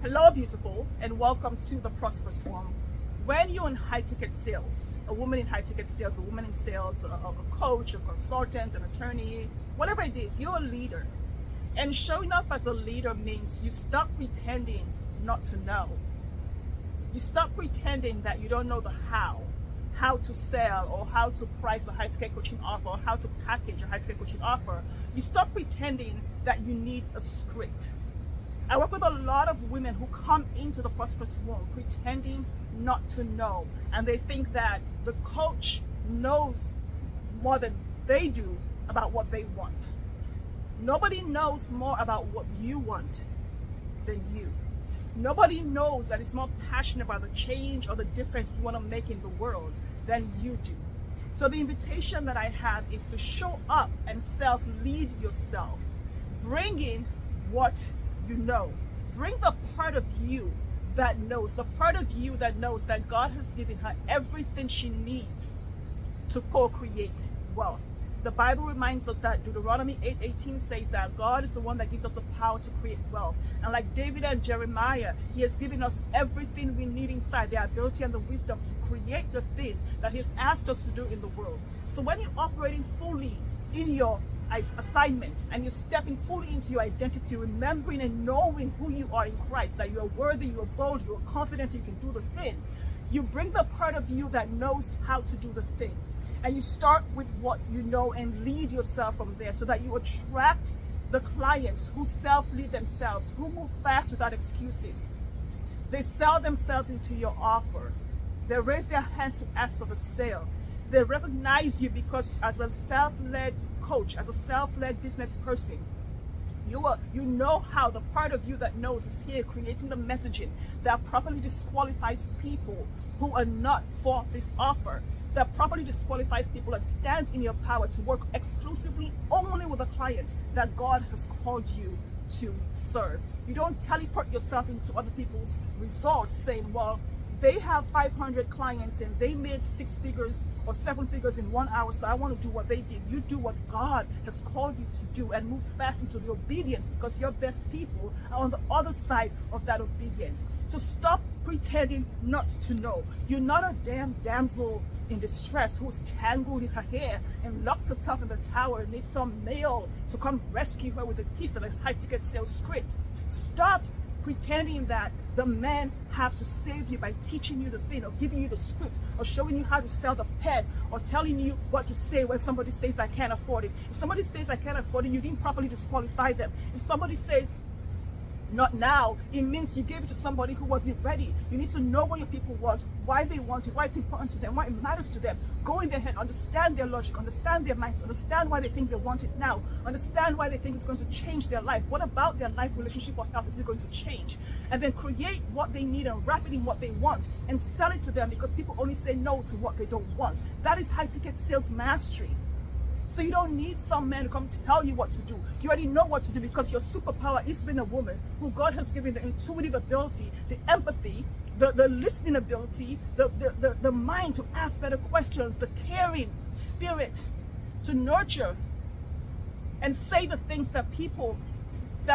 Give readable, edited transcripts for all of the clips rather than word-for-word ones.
Hello, beautiful, and welcome to the Prosperous One. When you're in high ticket sales, a woman in high ticket sales, a woman in sales, a coach, a consultant, an attorney, whatever it is, you're a leader. And showing up as a leader means you stop pretending not to know. You stop pretending that you don't know the how to sell or how to price a high ticket coaching offer or how to package a high ticket coaching offer. You stop pretending that you need a script. I work with a lot of women who come into the Prosperous Womb pretending not to know, and they think that the coach knows more than they do about what they want. Nobody knows more about what you want than you. Nobody knows that is more passionate about the change or the difference you want to make in the world than you do. So the invitation that I have is to show up and self-lead yourself, bringing what you know. Bring the part of you that knows, the part of you that knows that God has given her everything she needs to co-create wealth. The Bible reminds us that Deuteronomy 8:18 says that God is the one that gives us the power to create wealth. And like David and Jeremiah, he has given us everything we need inside, the ability and the wisdom to create the thing that he has asked us to do in the world. So when you're operating fully in your assignment and you're stepping fully into your identity, remembering and knowing who you are in Christ, that you are worthy, you are bold, you are confident, you can do the thing, you bring the part of you that knows how to do the thing, and you start with what you know and lead yourself from there so that you attract the clients who self-lead themselves, who move fast without excuses. They sell themselves into your offer. They raise their hands to ask for the sale. They recognize you because as a self-led coach, as a self-led business person, you know how the part of you that knows is here creating the messaging that properly disqualifies people who are not for this offer, that properly disqualifies people and stands in your power to work exclusively only with the clients that God has called you to serve. You don't teleport yourself into other people's results saying, well, they have 500 clients and they made 6 figures or 7 figures in 1 hour, so I want to do what they did. You do what God has called you to do and move fast into the obedience, because your best people are on the other side of that obedience. So stop pretending not to know. You're not a damsel in distress who's tangled in her hair and locks herself in the tower and needs some male to come rescue her with a kiss and a high ticket sales script. Stop pretending that the men have to save you by teaching you the thing or giving you the script or showing you how to sell the pen or telling you what to say when somebody says I can't afford it. If somebody says I can't afford it, you didn't properly disqualify them. If somebody says not now, it means you gave it to somebody who wasn't ready. You need to know what your people want, why they want it, why it's important to them, why it matters to them. Go in their head, understand their logic, understand their minds, understand why they think they want it now, understand why they think it's going to change their life. What about their life, relationship, or health is it going to change? And then create what they need and wrap it in what they want and sell it to them, because people only say no to what they don't want. That is high ticket sales mastery. So you don't need some man to come tell you what to do. You already know what to do, because your superpower is being a woman who God has given the intuitive ability, the empathy, the listening ability, the mind to ask better questions, the caring spirit to nurture and say the things that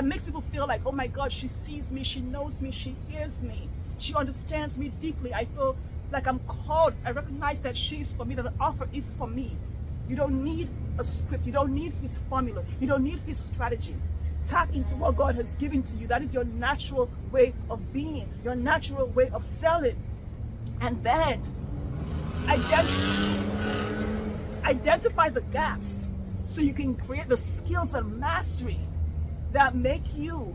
makes people feel like, oh my God, she sees me, she knows me, she hears me, she understands me deeply. I feel like I'm called. I recognize that she's for me, that the offer is for me. You don't need a script. You don't need his formula. You don't need his strategy. Tap into what God has given to you. That is your natural way of being, your natural way of selling. And then identify the gaps so you can create the skills and mastery that make you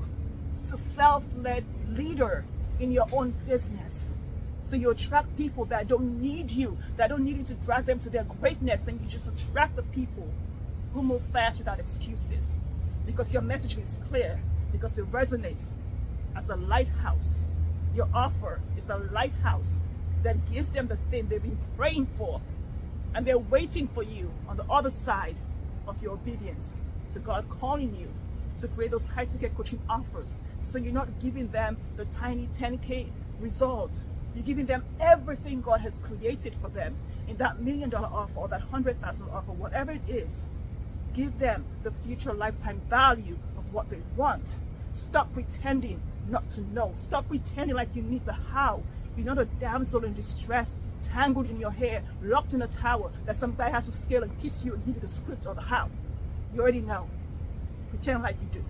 a self-led leader in your own business. So you attract people that don't need you, that don't need you to drag them to their greatness, and you just attract the people who move fast without excuses, because your message is clear, because it resonates as a lighthouse. Your offer is the lighthouse that gives them the thing they've been praying for, and they're waiting for you on the other side of your obedience to God calling you to create those high-ticket coaching offers. So you're not giving them the tiny 10K result. You're giving them everything God has created for them in that $1 million offer or that $100,000 offer, whatever it is. Give them the future lifetime value of what they want. Stop pretending not to know. Stop pretending like you need the how. You're not a damsel in distress, tangled in your hair, locked in a tower that some guy has to scale and kiss you and give you the script or the how. You already know. Pretend like you do.